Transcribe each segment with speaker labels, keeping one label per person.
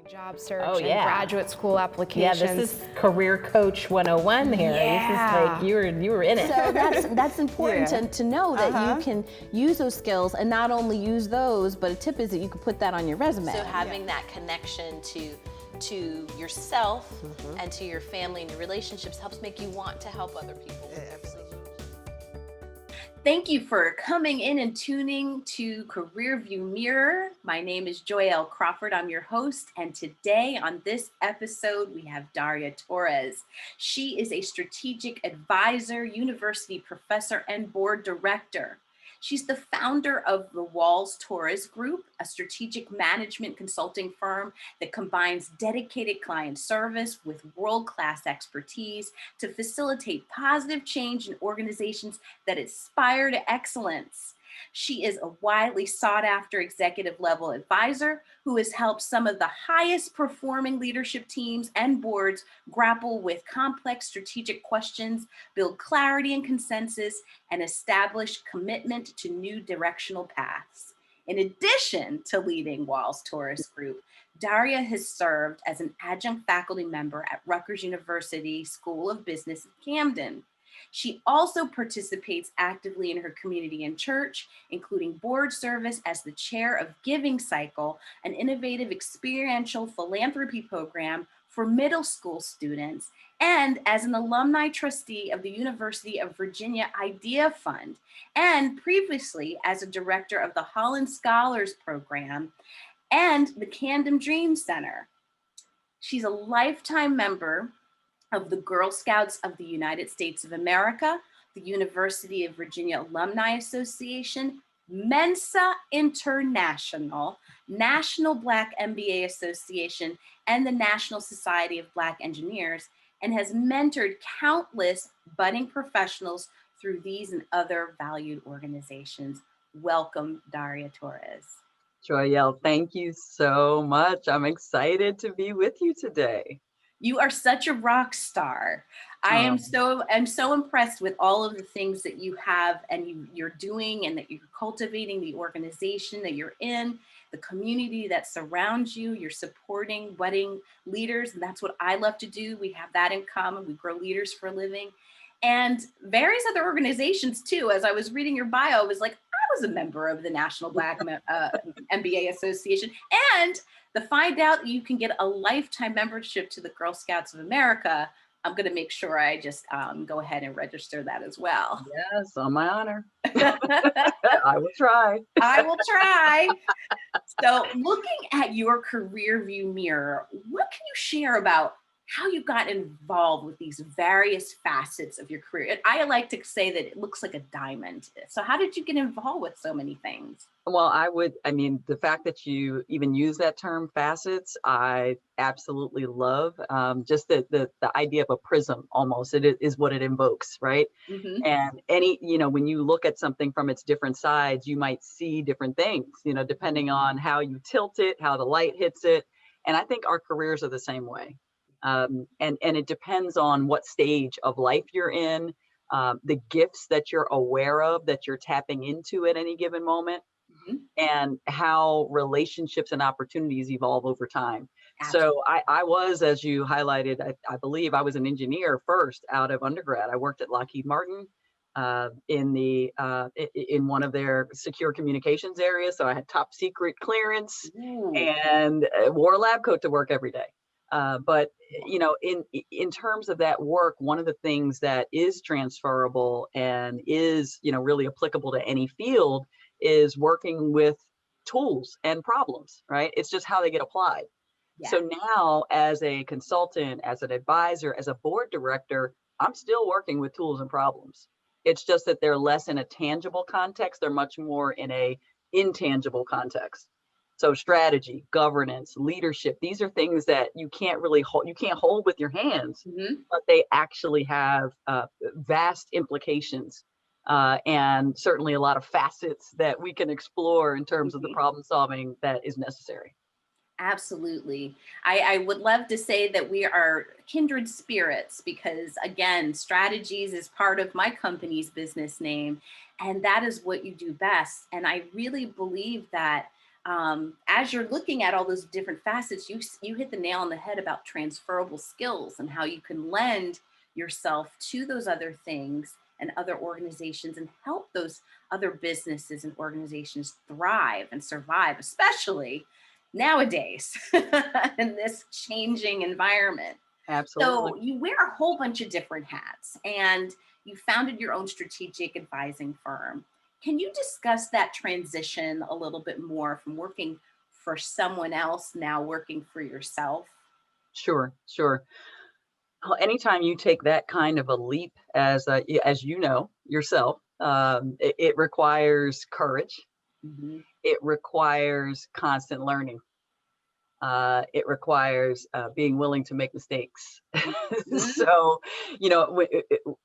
Speaker 1: Job search
Speaker 2: Oh,
Speaker 1: and
Speaker 2: yeah.
Speaker 1: graduate school applications.
Speaker 2: Yeah, this is career coach 101 here.
Speaker 1: Yeah.
Speaker 2: This is like you were in it.
Speaker 3: So that's important
Speaker 1: Yeah.
Speaker 3: to know that you can use those skills, and not only use those, but a tip is that you can put that on your resume.
Speaker 4: So having that connection to yourself and to your family and your relationships helps make you want to help other people.
Speaker 1: Absolutely.
Speaker 5: Thank you for coming in and tuning to Career View Mirror. My name is Joyel Crawford. I'm your host. And today on this episode, we have Daria Torres. She is a strategic advisor, university professor, and board director. She's the founder of the Walls Torres Group, a strategic management consulting firm that combines dedicated client service with world-class expertise to facilitate positive change in organizations that aspire to excellence. She is a widely sought after executive level advisor who has helped some of the highest performing leadership teams and boards grapple with complex strategic questions, build clarity and consensus, and establish commitment to new directional paths. In addition to leading Walls Torres Group, Daria has served as an adjunct faculty member at Rutgers University School of Business in Camden. She also participates actively in her community and church, including board service as the chair of Giving Cycle, an innovative experiential philanthropy program for middle school students, and as an alumni trustee of the University of Virginia Idea Fund, and previously as a director of the Holland Scholars Program and the Camden Dream Center. She's a lifetime member of the Girl Scouts of the United States of America, the University of Virginia Alumni Association, Mensa International, National Black MBA Association, and the National Society of Black Engineers, and has mentored countless budding professionals through these and other valued organizations. Welcome, Daria Torres.
Speaker 6: Joyel, thank you so much. I'm excited to be with you today.
Speaker 5: You are such a rock star. I'm so impressed with all of the things that you have and you're doing, and that you're cultivating, the organization that you're in, the community that surrounds you. You're supporting budding leaders, and that's what I love to do. We have that in common. We grow leaders for a living, and various other organizations too. As I was reading your bio, I was like, I was a member of the National Black MBA Association, and to find out you can get a lifetime membership to the Girl Scouts of America, I'm going to make sure I just go ahead and register that as well.
Speaker 6: Yes, on my honor. I will try.
Speaker 5: I will try. So looking at your career view mirror, what can you share about how you got involved with these various facets of your career? I like to say that it looks like a diamond. So how did you get involved with so many things?
Speaker 6: Well, the fact that you even use that term facets, I absolutely love. Just the idea of a prism almost, it is what it invokes, right?
Speaker 5: Mm-hmm.
Speaker 6: And when you look at something from its different sides, you might see different things, depending on how you tilt it, how the light hits it. And I think our careers are the same way. And it depends on what stage of life you're in, the gifts that you're aware of, that you're tapping into at any given moment, and how relationships and opportunities evolve over time. Absolutely. So I was, as you highlighted, I believe I was an engineer first out of undergrad. I worked at Lockheed Martin in one of their secure communications areas. So I had top secret clearance. Ooh. And wore a lab coat to work every day. But in terms of that work, one of the things that is transferable and is really applicable to any field is working with tools and problems, right? It's just how they get applied. Yeah. So now, as a consultant, as an advisor, as a board director, I'm still working with tools and problems. It's just that they're less in a tangible context. They're much more in a intangible context. So strategy, governance, leadership, these are things that you can't really hold, you can't hold with your hands, but they actually have vast implications and certainly a lot of facets that we can explore in terms of the problem solving that is necessary.
Speaker 5: Absolutely. I would love to say that we are kindred spirits because, again, Strategies is part of my company's business name, and that is what you do best. And I really believe that as you're looking at all those different facets, you hit the nail on the head about transferable skills and how you can lend yourself to those other things and other organizations and help those other businesses and organizations thrive and survive, especially nowadays in this changing environment.
Speaker 6: Absolutely.
Speaker 5: So you wear a whole bunch of different hats and you founded your own strategic advising firm. Can you discuss that transition a little bit more from working for someone else now working for yourself?
Speaker 6: Sure, sure. Well, anytime you take that kind of a leap, as you know yourself, it requires courage.
Speaker 5: Mhm.
Speaker 6: It requires constant learning. It requires being willing to make mistakes.
Speaker 5: Mhm.
Speaker 6: So, you know,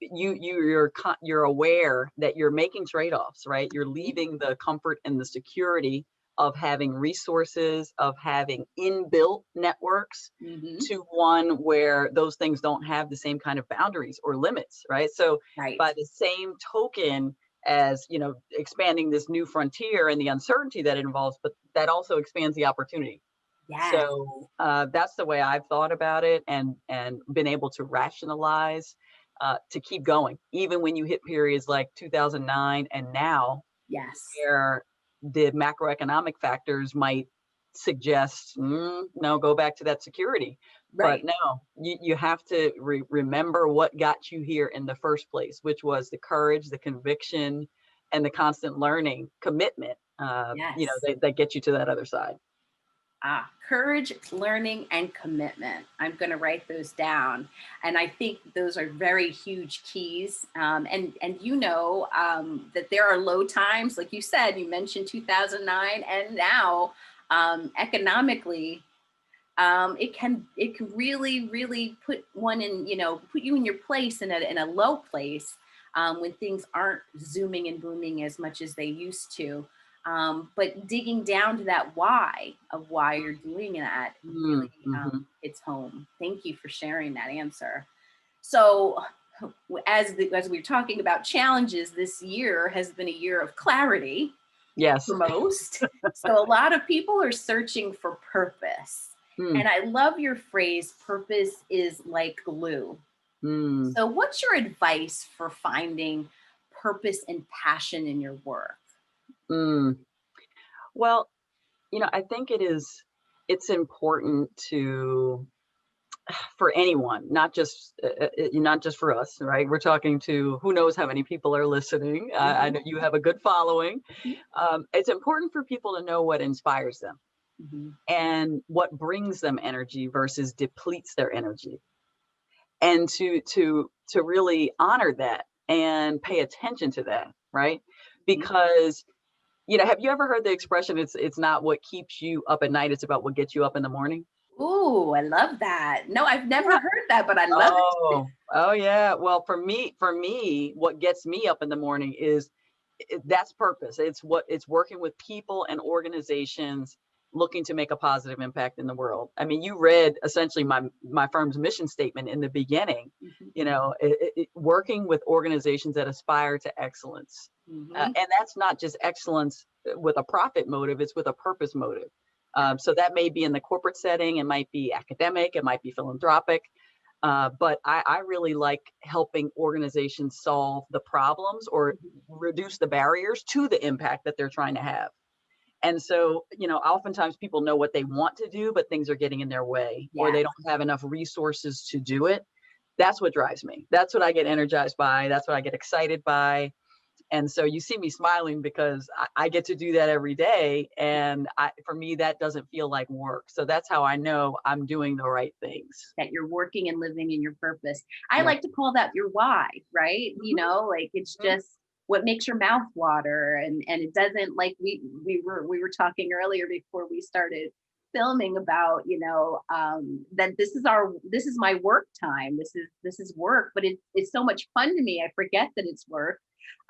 Speaker 6: you're aware that you're making trade-offs, right? You're leaving the comfort and the security of having resources, of having inbuilt networks,
Speaker 5: Mhm.
Speaker 6: to one where those things don't have the same kind of boundaries or limits, right? So,
Speaker 5: Right.
Speaker 6: by the same token, as expanding this new frontier and the uncertainty that it involves, but that also expands the opportunity.
Speaker 5: Yes.
Speaker 6: So that's the way I've thought about it, and been able to rationalize to keep going, even when you hit periods like 2009 and now,
Speaker 5: Yes.
Speaker 6: where the macroeconomic factors might suggest, no, go back to that security. But
Speaker 5: Right.
Speaker 6: no, you have to remember what got you here in the first place, which was the courage, the conviction, and the constant learning commitment,
Speaker 5: Yes.
Speaker 6: that get you to that other side.
Speaker 5: Courage, learning, and commitment. I'm going to write those down, and I think those are very huge keys. And that there are low times, like you said. You mentioned 2009, and now economically, it can really put one in put you in your place in a low place when things aren't zooming and booming as much as they used to. But digging down to that why of why you're doing that really
Speaker 6: Mm-hmm.
Speaker 5: hits home. Thank you for sharing that answer. So, as we're talking about challenges, this year has been a year of clarity
Speaker 6: Yes.
Speaker 5: for most. So, a lot of people are searching for purpose.
Speaker 6: Mm,
Speaker 5: And I love your phrase, purpose is like glue.
Speaker 6: mm,
Speaker 5: So, what's your advice for finding purpose and passion in your work?
Speaker 6: mm. Well, I think it's important for anyone, not just for us, right? We're talking to who knows how many people are listening. I
Speaker 5: Mhm.
Speaker 6: know you have a good following.
Speaker 5: Mhm.
Speaker 6: It's important for people to know what inspires them
Speaker 5: Mhm.
Speaker 6: and what brings them energy versus depletes their energy, and to really honor that and pay attention to that, right? Because have you ever heard the expression, it's not what keeps you up at night, it's about what gets you up in the morning?
Speaker 5: Ooh, I love that. No, I've never
Speaker 6: Yeah.
Speaker 5: heard that, but I love it.
Speaker 6: Oh yeah. Well, for me, what gets me up in the morning is that's purpose. It's working with people and organizations looking to make a positive impact in the world. I mean, you read essentially my firm's mission statement in the beginning.
Speaker 5: Mhm.
Speaker 6: Working with organizations that aspire to excellence,
Speaker 5: Mhm.
Speaker 6: and that's not just excellence with a profit motive; it's with a purpose motive. So that may be in the corporate setting, it might be academic, it might be philanthropic. But I really like helping organizations solve the problems or reduce the barriers to the impact that they're trying to have. And so, oftentimes people know what they want to do, but things are getting in their way, or
Speaker 5: Yeah.
Speaker 6: they don't have enough resources to do it. That's what drives me. That's what I get energized by. That's what I get excited by. And so you see me smiling because I get to do that every day. And for me, that doesn't feel like work. So that's how I know I'm doing the right things.
Speaker 5: That you're working and living in your purpose. I
Speaker 6: Yeah.
Speaker 5: like to call that your why, right?
Speaker 6: Mhm,
Speaker 5: Like it's
Speaker 6: mhm.
Speaker 5: just what makes your mouth water, and it doesn't, like we were talking earlier before we started filming about that this is my work time. This is work, but it's so much fun to me. I forget that it's work.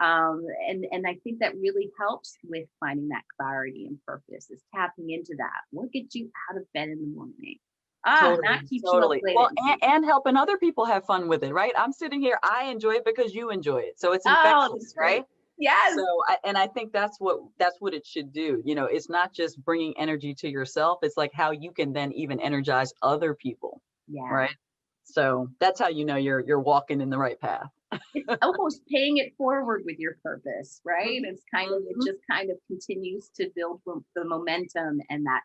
Speaker 5: And I think that really helps with finding that clarity and purpose, is tapping into that. What gets you out of bed in the morning? That
Speaker 6: Totally,
Speaker 5: keeps you up
Speaker 6: totally.
Speaker 5: late
Speaker 6: Well,
Speaker 5: at night.
Speaker 6: and helping other people have fun with it, right? I'm sitting here, I enjoy it because you enjoy it. So it's
Speaker 5: Oh, that's
Speaker 6: infectious,
Speaker 5: great.
Speaker 6: right?
Speaker 5: Yes.
Speaker 6: So, and I think that's what it should do. You know, it's not just bringing energy to yourself. It's like how you can then even energize other people,
Speaker 5: Yeah.
Speaker 6: right? So that's how you know you're walking in the right path.
Speaker 5: It's almost paying it forward with your purpose, right?
Speaker 6: Mhm.
Speaker 5: It's kind of, it
Speaker 6: Mhm.
Speaker 5: just kind of continues to build the momentum and that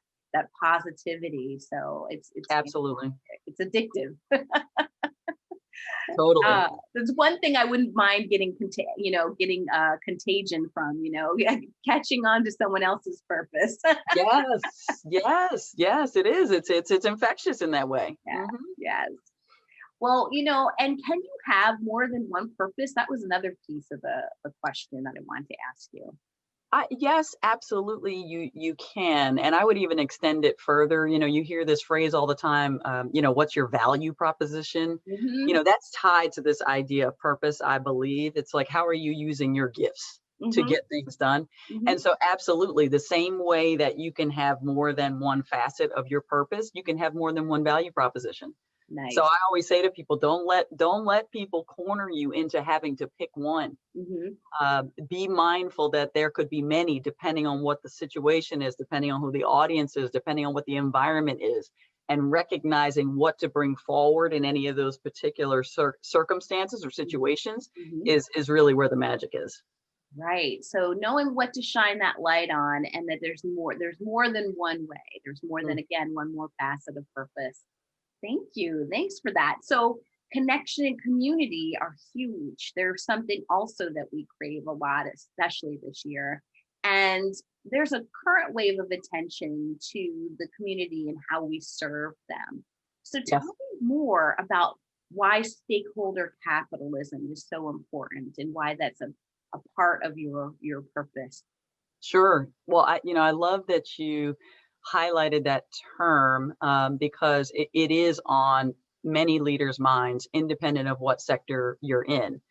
Speaker 5: positivity. So it's
Speaker 6: Absolutely.
Speaker 5: fantastic. It's addictive.
Speaker 6: Totally.
Speaker 5: There's one thing I wouldn't mind getting, getting contagion from, catching on to someone else's purpose.
Speaker 6: Yes. Yes. Yes, it is. It's infectious in that way.
Speaker 5: Yeah.
Speaker 6: Mhm.
Speaker 5: Yes. Well, and can you have more than one purpose? That was another piece of the question that I wanted to ask you.
Speaker 6: Yes, absolutely. You can, and I would even extend it further. You know, you hear this phrase all the time. What's your value proposition?
Speaker 5: Mm-hmm.
Speaker 6: You know, that's tied to this idea of purpose. I believe it's like, how are you using your gifts to
Speaker 5: Mm-hmm.
Speaker 6: get things done?
Speaker 5: Mm-hmm.
Speaker 6: And so, absolutely, the same way that you can have more than one facet of your purpose, you can have more than one value proposition. So
Speaker 5: Nice.
Speaker 6: I always say to people, don't let people corner you into having to pick one.
Speaker 5: Mm-hmm.
Speaker 6: Be mindful that there could be many, depending on what the situation is, depending on who the audience is, depending on what the environment is, and recognizing what to bring forward in any of those particular circumstances or situations
Speaker 5: Mm-hmm.
Speaker 6: is really where the magic is.
Speaker 5: Right. So knowing what to shine that light on, and that there's more than one way. There's more than,
Speaker 6: Mm.
Speaker 5: again, one more facet of purpose. Thank you. Thanks for that. So connection and community are huge. There's something also that we crave a lot, especially this year. And there's a current wave of attention to the community and how we serve them. So tell
Speaker 6: Yes.
Speaker 5: me more about why stakeholder capitalism is so important and why that's a part of your purpose.
Speaker 6: Sure. Well, I love that you highlighted that term because it is on many leaders' minds, independent of what sector you're in.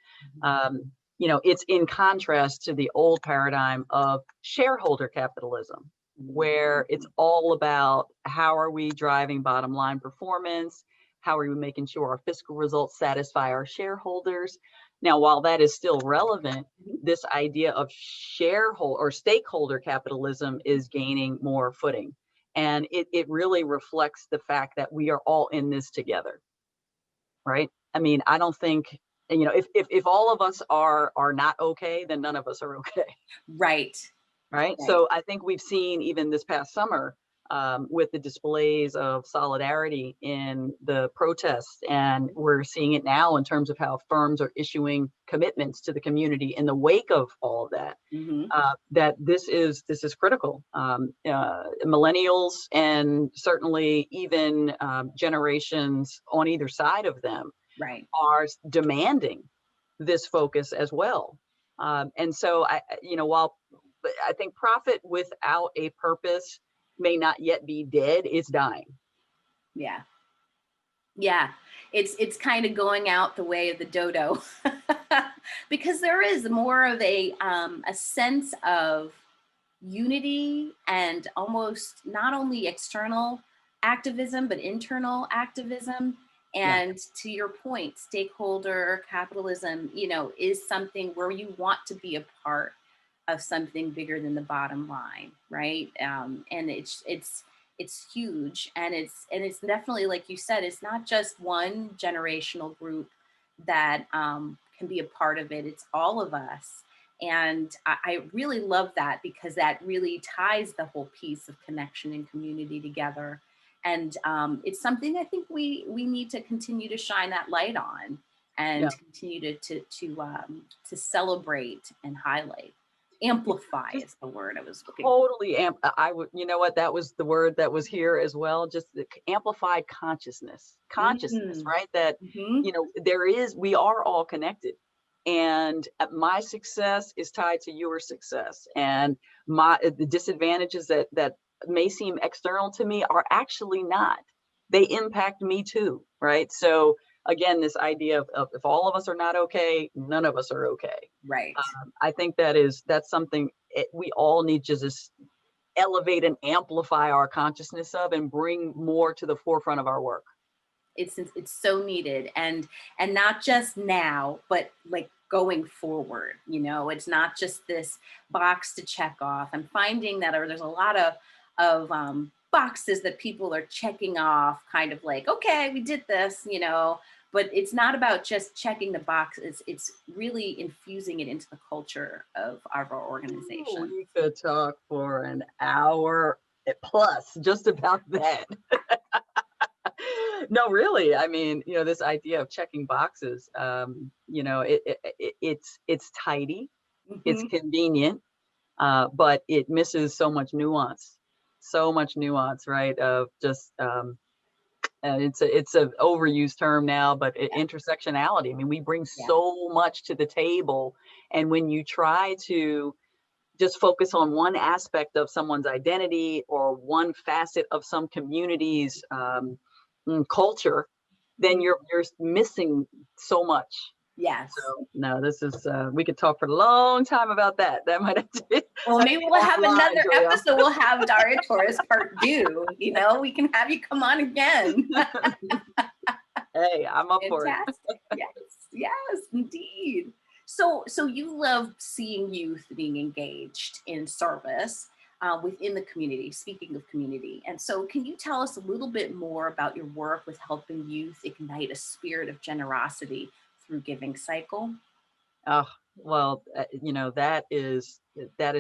Speaker 6: It's in contrast to the old paradigm of shareholder capitalism, where it's all about how are we driving bottom line performance? How are we making sure our fiscal results satisfy our shareholders? Now, while that is still relevant, this idea of shareholder or stakeholder capitalism is gaining more footing. And it really reflects the fact that we are all in this together, right? I mean, I don't think, if all of us are not okay, then none of us are okay.
Speaker 5: Right.
Speaker 6: Right.
Speaker 5: Right.
Speaker 6: So I think we've seen even this past summer with the displays of solidarity in the protests, and we're seeing it now in terms of how firms are issuing commitments to the community in the wake of all of that.
Speaker 5: Mm-hmm.
Speaker 6: That this is critical. Millennials and certainly even generations on either side of them
Speaker 5: Right.
Speaker 6: are demanding this focus as well. And so while I think profit without a purpose may not yet be dead, it's dying.
Speaker 5: Yeah. Yeah. It's kind of going out the way of the dodo because there is more of a sense of unity and almost not only external activism but internal activism.
Speaker 6: Yeah.
Speaker 5: And to your point, stakeholder capitalism, is something where you want to be a part of something bigger than the bottom line, right? And it's huge, and it's definitely, like you said, it's not just one generational group that can be a part of it. It's all of us. And I really love that because that really ties the whole piece of connection and community together. And it's something I think we need to continue to shine that light on and
Speaker 6: Yeah.
Speaker 5: continue to celebrate and highlight. Amplify
Speaker 6: Just
Speaker 5: is the word I was looking
Speaker 6: totally I would, you know what, that was the word that was here as well, just the amplified consciousness,
Speaker 5: for.
Speaker 6: right? That
Speaker 5: Mm-hmm.
Speaker 6: we are all connected, and my success is tied to your success, and the disadvantages that may seem external to me are actually not. They impact me too, right? So again, this idea of if all of us are not okay, none of us are okay.
Speaker 5: Right.
Speaker 6: I think that's something we all need to just elevate and amplify our consciousness of, and bring more to the forefront of our work.
Speaker 5: It's so needed, and not just now, but like going forward. It's not just this box to check off. I'm finding that there's a lot of boxes that people are checking off, kind of like, okay, we did this, but it's not about just checking the box. It's really infusing it into the culture of our organization.
Speaker 6: We could talk for an hour plus just about that. No, really. I mean, this idea of checking boxes, it's tidy, it's
Speaker 5: Mhm.
Speaker 6: convenient, but it misses so much nuance, right? Of just, it's an overused term now, but intersectionality. I mean, we bring
Speaker 5: Yeah.
Speaker 6: so much to the table, and when you try to just focus on one aspect of someone's identity or one facet of some community's culture, then
Speaker 5: Mhm.
Speaker 6: you're missing so much.
Speaker 5: Yes.
Speaker 6: So no, this is we could talk for a long time about that. That might have to be,
Speaker 5: Well, maybe we'll have
Speaker 6: offline,
Speaker 5: another
Speaker 6: Joyel.
Speaker 5: episode. We'll have Daria Torres part 2. We can have you come on again.
Speaker 6: Hey, I'm up for it.
Speaker 5: Fantastic. Yes, indeed. So you love seeing youth being engaged in service within the community, speaking of community. And so can you tell us a little bit more about your work with helping youth ignite a spirit of generosity through Giving Cycle?
Speaker 6: Oh, well, that is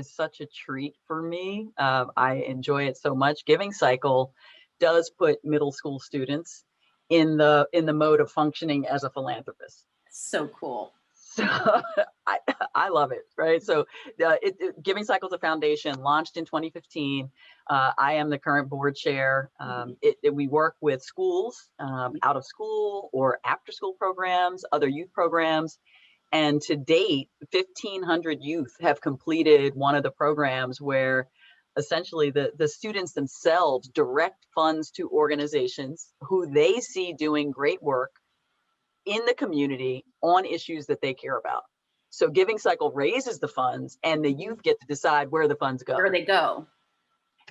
Speaker 6: such a treat for me. I enjoy it so much. Giving Cycle does put middle school students in the mode of functioning as a philanthropist.
Speaker 5: So cool.
Speaker 6: So I, I love it, right? So Giving Cycle's a foundation launched in 2015. I am the current board chair. We work with schools, out of school or after school programs, other youth programs. And to date, 1,500 youth have completed one of the programs where essentially the students themselves direct funds to organizations who they see doing great work in the community on issues that they care about. So Giving Cycle raises the funds and the youth get to decide where the funds go.
Speaker 5: Where they go.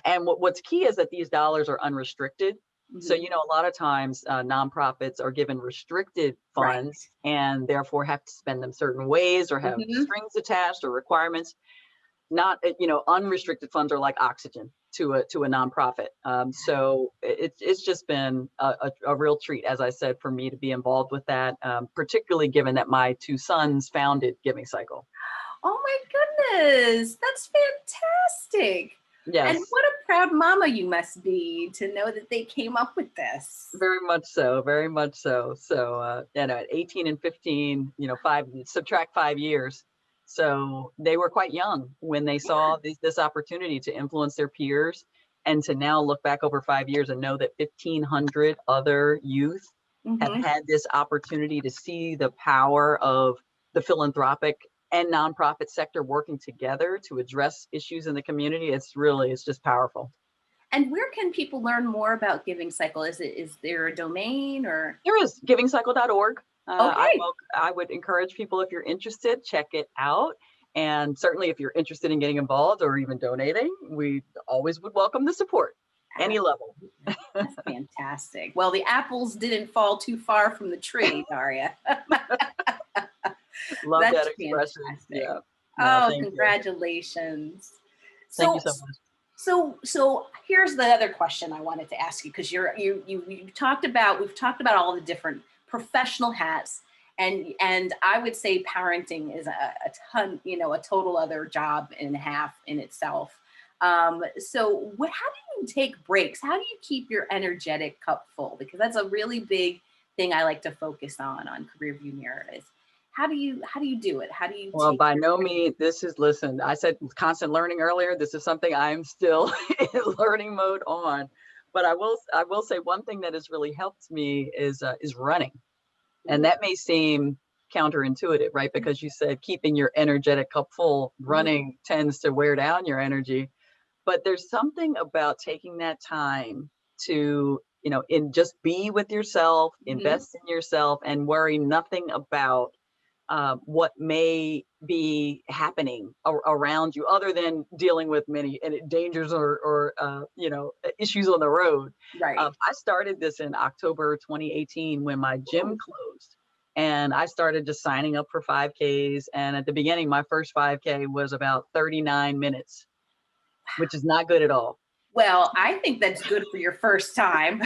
Speaker 6: And what's key is that these dollars are unrestricted. So,
Speaker 5: Mhm.
Speaker 6: a lot of times nonprofits are given restricted
Speaker 5: Right.
Speaker 6: funds and therefore have to spend them certain ways or have
Speaker 5: Mhm.
Speaker 6: strings attached or requirements. Not, unrestricted funds are like oxygen to a nonprofit. So it's just been a real treat, as I said, for me to be involved with that, particularly given that my 2 sons founded Giving Cycle.
Speaker 5: Oh my goodness, that's fantastic. And
Speaker 6: Yes.
Speaker 5: what a proud mama you must be to know that they came up with this.
Speaker 6: Very much so, very much so. So, at 18 and 15, subtract 5 years. So they were quite young when they saw this opportunity to influence their peers, and to now look back over 5 years and know that 1,500 other youth have
Speaker 5: Mhm.
Speaker 6: had this opportunity to see the power of the philanthropic and nonprofit sector working together to address issues in the community. It's just powerful.
Speaker 5: And where can people learn more about Giving Cycle? Is there a domain or?
Speaker 6: There is givingcycle.org.
Speaker 5: Okay.
Speaker 6: I would encourage people, if you're interested, check it out. And certainly if you're interested in getting involved or even donating, we always would welcome the support, any level.
Speaker 5: That's fantastic. Well, the apples didn't fall too far from the tree, Daria.
Speaker 6: Love
Speaker 5: That's
Speaker 6: that expression.
Speaker 5: fantastic.
Speaker 6: Yeah. No,
Speaker 5: Oh,
Speaker 6: thank you.
Speaker 5: congratulations.
Speaker 6: Thank you
Speaker 5: So,
Speaker 6: so much.
Speaker 5: so here's the other question I wanted to ask you, because we've talked about all the different professional hats, and I would say parenting is a ton, a total other job and a half in itself. So how do you take breaks? How do you keep your energetic cup full? Because that's a really big thing I like to focus on Career View Mirror is how do you do it? How do you
Speaker 6: Well,
Speaker 5: take
Speaker 6: by
Speaker 5: your
Speaker 6: no
Speaker 5: breaks?
Speaker 6: means, listen, I said constant learning earlier. This is something I'm still in learning mode on. But I will say one thing that has really helped me is running. And that may seem counterintuitive, right? Because you said keeping your energetic cup full, running tends to wear down your energy. But there's something about taking that time to, just be with yourself,
Speaker 5: Mhm.
Speaker 6: invest in yourself, and worry nothing about what may be happening around you, other than dealing with many dangers or issues on the road.
Speaker 5: Right.
Speaker 6: I started this in October 2018 when my gym closed. And I started just signing up for 5Ks. And at the beginning, my first 5K was about 39 minutes, which is not good at all.
Speaker 5: Well, I think that's good for your first time.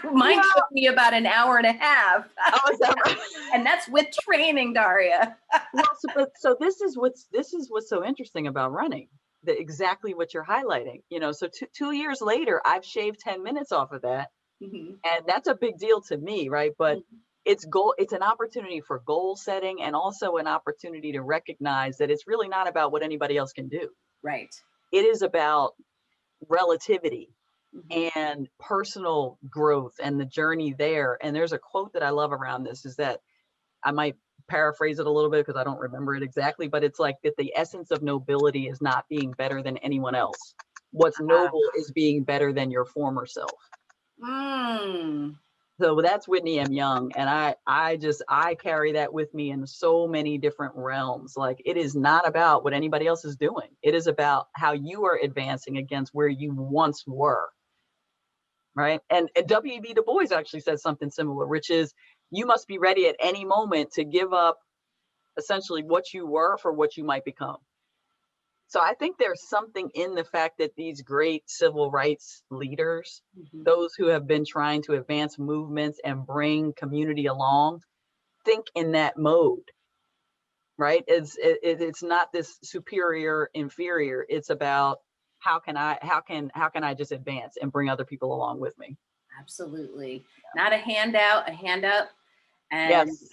Speaker 5: Mine took me about an hour and a half.
Speaker 6: Oh, is that right?
Speaker 5: And that's with training, Daria.
Speaker 6: Well, so this is what's so interesting about running. Exactly what you're highlighting. So 2 years later, I've shaved 10 minutes off of that.
Speaker 5: Mm-hmm.
Speaker 6: And that's a big deal to me, right? But it's an opportunity for goal setting, and also an opportunity to recognize that it's really not about what anybody else can do.
Speaker 5: Right.
Speaker 6: It is about relativity and personal growth and the journey there. And there's a quote that I love around this, is that I might paraphrase it a little bit because I don't remember it exactly, but it's like that the essence of nobility is not being better than anyone else. What's noble is being better than your former self. So that's Whitney M. Young. And I carry that with me in so many different realms. Like, it is not about what anybody else is doing. It is about how you are advancing against where you once were. Right. And W.E.B. Du Bois actually said something similar, which is, you must be ready at any moment to give up essentially what you were for what you might become. So I think there's something in the fact that these great civil rights leaders, those who have been trying to advance movements and bring community along, think in that mode, right? It's not this superior, inferior. It's about how can I just advance and bring other people along with me?
Speaker 5: Absolutely. Not a handout, a hand up. And,
Speaker 6: yes.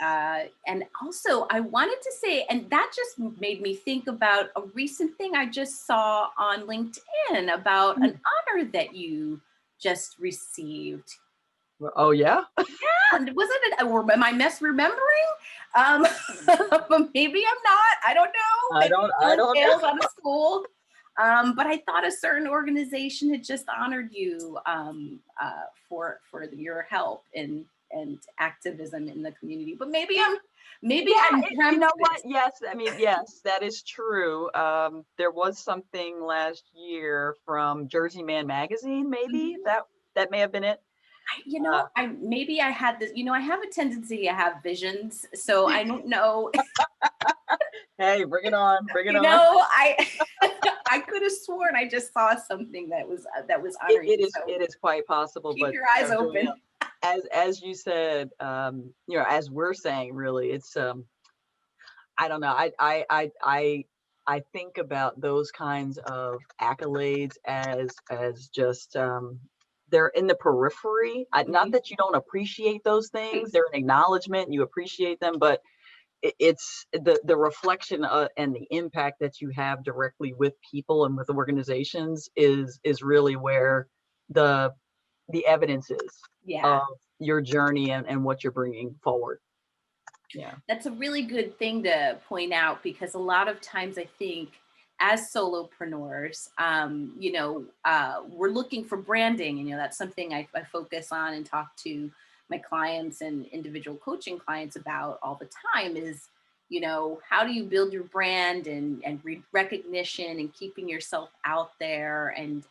Speaker 5: And also I wanted to say, and that just made me think about a recent thing I just saw on LinkedIn about an honor that you just received.
Speaker 6: Oh, yeah?
Speaker 5: Yeah. And wasn't it, or am I misremembering? But maybe I'm not. I don't know.
Speaker 6: I don't know.
Speaker 5: Out of school. But I thought a certain organization had just honored you for your help and activism in the community. But maybe I'm
Speaker 6: you know what? Yes, I mean, yes, that is true. There was something last year from Jersey Man magazine, maybe that may have been it.
Speaker 5: I had this, I have a tendency to have visions, so I don't know.
Speaker 6: Hey, bring it on,
Speaker 5: I could have sworn I just saw something that was honoring.
Speaker 6: It is quite possible.
Speaker 5: Keep
Speaker 6: but
Speaker 5: your eyes open.
Speaker 6: As you said, as we're saying, really, it's I don't know. I think about those kinds of accolades as just they're in the periphery. Not that you don't appreciate those things. They're an acknowledgement. You appreciate them, but it's the reflection and the impact that you have directly with people and with organizations is really where the evidence is of your journey and what you're bringing forward. Yeah,
Speaker 5: that's a really good thing to point out, because a lot of times I think as solopreneurs, we're looking for branding, and that's something I focus on and talk to my clients and individual coaching clients about all the time is, how do you build your brand and recognition and keeping yourself out there? And,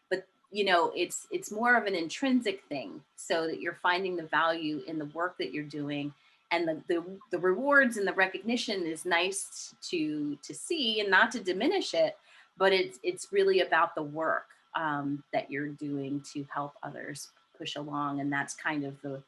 Speaker 5: but it's more of an intrinsic thing, so that you're finding the value in the work that you're doing. And the rewards and the recognition is nice to see and not to diminish it, but it's really about the work that you're doing to help others push along. And that's kind of the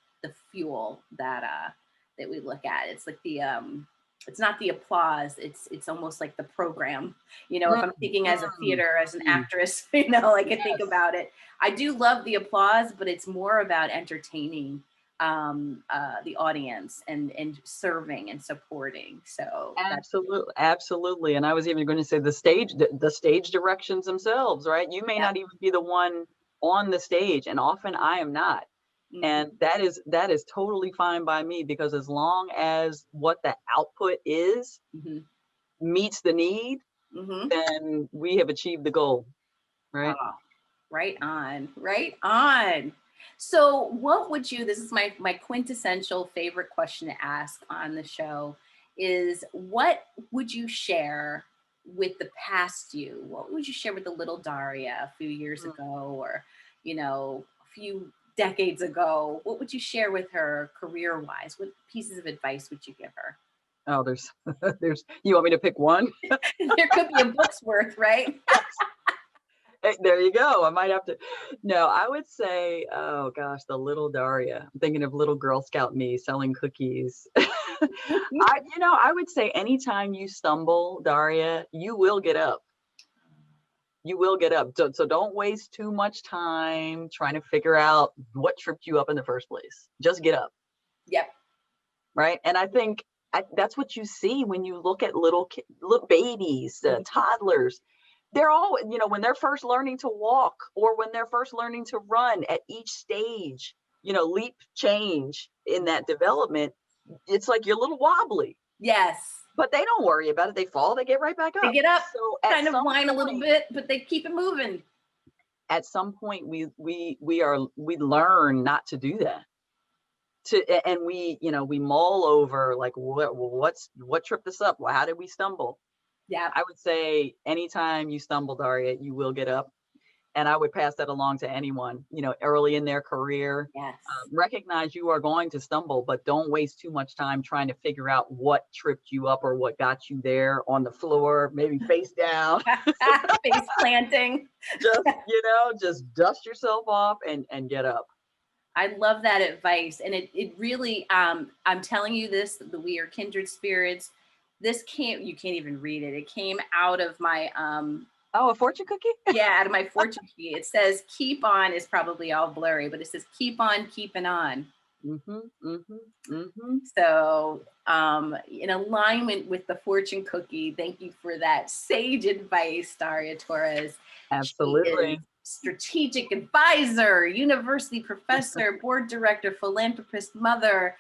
Speaker 5: fuel that we look at. It's like it's not the applause. It's almost like the program. If I'm thinking as a theater, as an actress, I think about it. I do love the applause, but it's more about entertaining the audience and serving and supporting. So
Speaker 6: absolutely. And I was even going to say the stage directions themselves, right? You may not even be the one on the stage, and often I am not. And that is totally fine by me, because as long as what the output is meets the need, then we have achieved the goal, right?
Speaker 5: Oh, right on. So what would you, this is my quintessential favorite question to ask on the show, is what would you share with the past you? What would you share with the little Daria a few years ago, or, a few decades ago, what would you share with her career-wise? What pieces of advice would you give her?
Speaker 6: Oh, there's, you want me to pick one?
Speaker 5: There could be a book's worth, right?
Speaker 6: Hey, there you go. I might have to. No, I would say, oh gosh, the little Daria. I'm thinking of little Girl Scout me selling cookies. I would say anytime you stumble, Daria, you will get up. You will get up. So don't waste too much time trying to figure out what tripped you up in the first place. Just get up.
Speaker 5: Yep.
Speaker 6: Right. And I think that's what you see when you look at little babies, toddlers. They're all, when they're first learning to walk or when they're first learning to run at each stage, leap change in that development, it's like you're a little wobbly.
Speaker 5: Yes.
Speaker 6: But they don't worry about it. They fall, they get right back up.
Speaker 5: They get up,
Speaker 6: so
Speaker 5: kind of whine a little bit, but they keep it moving.
Speaker 6: At some point, we learn not to do that. And we mull over like what tripped us up? Well, how did we stumble?
Speaker 5: Yeah.
Speaker 6: I would say anytime you stumble, Daria, you will get up. And I would pass that along to anyone, early in their career.
Speaker 5: Yes.
Speaker 6: Recognize you are going to stumble, but don't waste too much time trying to figure out what tripped you up or what got you there on the floor, maybe face down.
Speaker 5: Face planting.
Speaker 6: Just dust yourself off and get up.
Speaker 5: I love that advice. And it really, I'm telling you this, we are kindred spirits. You can't even read it. It came out of my,
Speaker 6: a fortune cookie?
Speaker 5: Yeah, out of my fortune cookie. It says, keep on is probably all blurry, but it says, keep on keeping on.
Speaker 6: Mm-hmm, mm-hmm, mm-hmm.
Speaker 5: So in alignment with the fortune cookie, thank you for that sage advice, Daria Torres.
Speaker 6: Absolutely.
Speaker 5: Strategic advisor, university professor, board director, philanthropist, mother,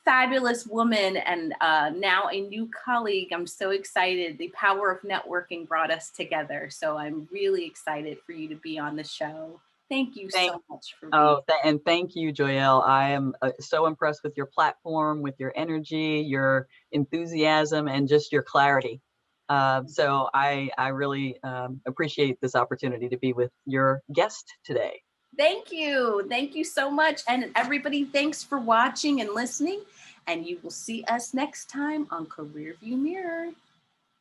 Speaker 5: fabulous woman, and now a new colleague. I'm so excited. The power of networking brought us together. So I'm really excited for you to be on the show. Thank you so much for being here.
Speaker 6: And thank you, Joyel. I am so impressed with your platform, with your energy, your enthusiasm, and just your clarity. So I really appreciate this opportunity to be with your guest today.
Speaker 5: Thank you. Thank you so much. And everybody, thanks for watching and listening. And you will see us next time on Career View Mirror.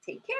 Speaker 5: Take care.